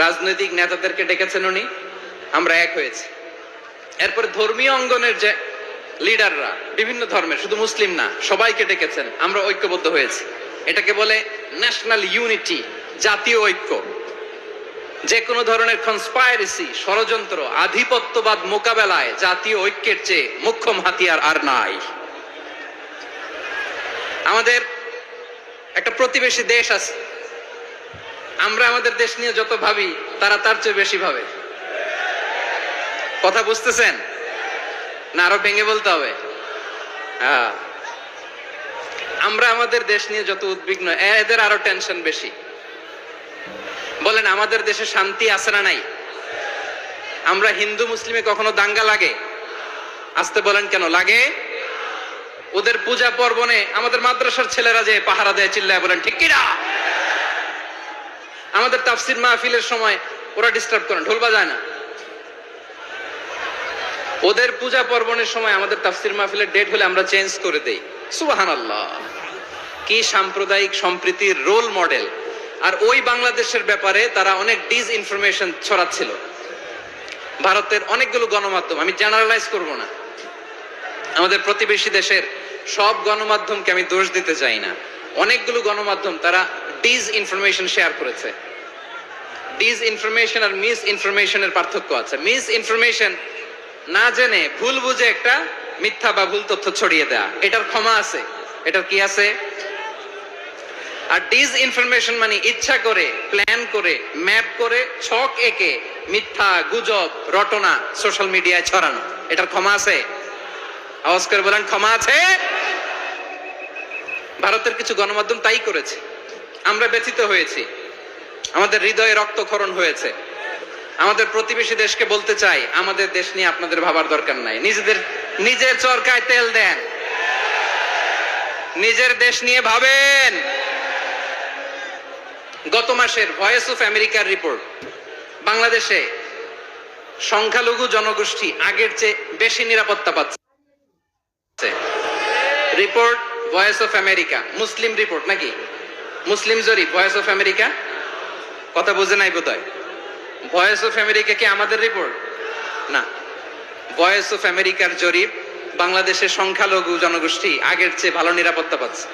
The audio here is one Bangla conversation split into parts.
রাজনৈতিক নেতাদেরকে ডেকেছেন উনি, আমরা এক হয়েছি। এরপরে ধর্মীয় অঙ্গনের যে লিডাররা বিভিন্ন ধর্মের, শুধু মুসলিম না, সবাইকে ডেকেছেন, আমরা ঐক্যবদ্ধ হয়েছি। এটাকে বলে ন্যাশনাল ইউনিটি, জাতীয় ঐক্য। যে কোনো ধরনের কনস্পাইরেসি, ষড়যন্ত্র, আধিপত্যবাদ মোকাবেলায় জাতীয় ঐক্যের চেয়ে মোক্ষম হাতিয়ার আর নাই। আমাদের একটা প্রতিবেশী দেশ আছে, আমরা আমাদের দেশ নিয়ে যত ভাবি তারা তার চেয়ে বেশি ভাবে। কথা বুঝতেছেন না? আরো ভেঙে বলতে হবে। হ্যাঁ, আমরা আমাদের দেশ নিয়ে যত উদ্বিগ্ন, এদের আরো টেনশন বেশি। বলেন, আমাদের দেশে শান্তি আছে না নাই? আমরা হিন্দু মুসলিমে কখনো দাঙ্গা লাগে? আসতে বলেন, কেন লাগে? ওদের পূজা পার্বণে আমাদের মাদ্রাসার ছেলেরা যে পাহারা দেয়, চিল্লায় বলেন ঠিক কিনা? আমাদের তাফসির মাহফিলের সময় ওরা ডিস্টার্ব করেন, ঢোল বাজায় না। ওদের পূজা পার্বণের সময় আমাদের তাফসির মাহফিলের ডেট হলে আমরা চেঞ্জ করে দেই। সুবহানাল্লাহ, কি সাম্প্রদায়িক সম্প্রীতির রোল মডেল। আর ওই বাংলাদেশের ব্যাপারে তারা অনেক ডিস ইনফরমেশন ছড়াচ্ছিল। ভারতের অনেকগুলো গণমাধ্যম, আমি জেনারেলাইজ করব না, আমাদের প্রতিবেশী দেশের সব গণমাধ্যমকে আমি দোষ দিতে চাই না, অনেকগুলো গণমাধ্যম তারা ডিস ইনফরমেশন শেয়ার করেছে। ডিস ইনফরমেশন আর মিস ইনফরমেশনের পার্থক্য আছে। মিস ইনফরমেশন না জেনে ভুল বুঝে একটা মিথ্যা বা ভুল তথ্য ছড়িয়ে দেয়া, এটার ক্ষমা আছে, এটার কি আছে। আর ডিস ইনফরমেশন মানে ইচ্ছা করে, প্ল্যান করে, ম্যাপ করে, ছক এঁকে মিথ্যা, গুজব, রটনা সোশ্যাল মিডিয়ায় ছড়ানো, এটার ক্ষমা আছে? আওয়াজ করে বলেন, ক্ষমা আছে? ভারতের কিছু গণমাধ্যম তাই করেছে, আমরা ব্যথিত হয়েছি, আমাদের হৃদয়ে রক্তক্ষরণ হয়েছে। আমাদের প্রতিবেশী দেশকে বলতে চাই, আমাদের দেশ নিয়ে আপনাদের ভাবার দরকার নাই, নিজের চরকায় তেল দেন, নিজের দেশ নিয়ে ভাবেন। গত মাসের ভয়েস অফ আমেরিকার রিপোর্ট, বাংলাদেশে সংখ্যালঘু জনগোষ্ঠী আগের চেয়ে বেশি নিরাপত্তা পাচ্ছে। Report voice of America, Muslim report নাকি? মুসলিম জরিপ, ভয়েস অফ আমেরিকা। কথা বুঝে নাই বোধহয়। ভয়েস অফ আমেরিকা কি আমাদের রিপোর্ট? না, ভয়েস অফ আমেরিকার জরিপ, বাংলাদেশের সংখ্যালঘু জনগোষ্ঠী আগের চেয়ে ভালো নিরাপত্তা পাচ্ছে।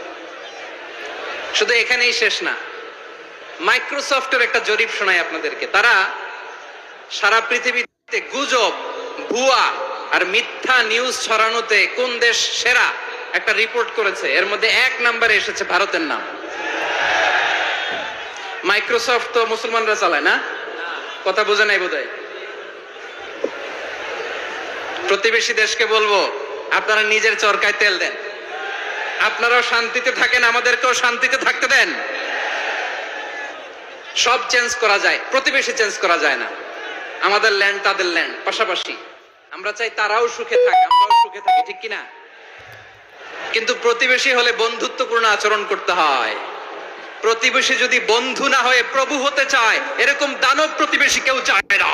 শুধু এখানেই শেষ না, মাইক্রোসফটের একটা জরিপ শোনাই আপনাদেরকে। তারা সারা পৃথিবীতে গুজব, ভুয়া আর মিথ্যা নিউজ ছড়ানোতে কোন দেশ সেরা একটা রিপোর্ট করেছে। এর মধ্যে 1 নম্বরে এসেছে ভারতের নাম। মাইক্রোসফট তো মুসলমানরা চালায় না? কথা বোঝে নাই বোধহয়। প্রতিবেশী দেশকে বলবো, আপনারা নিজের চরকায় তেল দেন, আপনারাও শান্তিতে থাকেন, আমাদেরকেও শান্তিতে থাকতে দেন। সব চেঞ্জ করা যায়, প্রতিবেশী চেঞ্জ করা যায় না। আমাদের ল্যান্ড তাদের ল্যান্ড, পাশাপাশি। আমরা চাই তারাও সুখে থাকে, আমরাও সুখে থাকি, ঠিক কিনা? কিন্তু প্রতিবেশী হলে বন্ধুত্বপূর্ণ আচরণ করতে হয়। প্রতিবেশী যদি বন্ধু না হয়ে প্রভু হতে চায়, এরকম দানব প্রতিবেশী কেউ চায় না।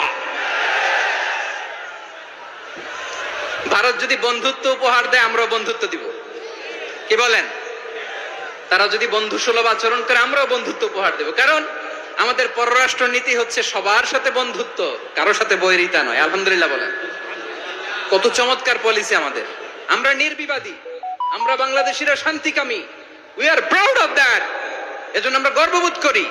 ভারত যদি বন্ধুত্ব উপহার দেয়, আমরাও বন্ধুত্ব দিব, কি বলেন? তারা যদি বন্ধু সুলভ আচরণ করে, আমরাও বন্ধুত্ব উপহার দেব। কারণ আমাদের পররাষ্ট্র নীতি হচ্ছে সবার সাথে বন্ধুত্ব, কারোর সাথে বৈরিতা নয়। আলহামদুলিল্লাহ বলেন, কত চমৎকার পলিসি আমাদের। আমরা নির্বিবাদী, আমরা বাংলাদেশিরা শান্তিকামী। We are proud of that. এজন্য আমরা গর্ববোধ করি।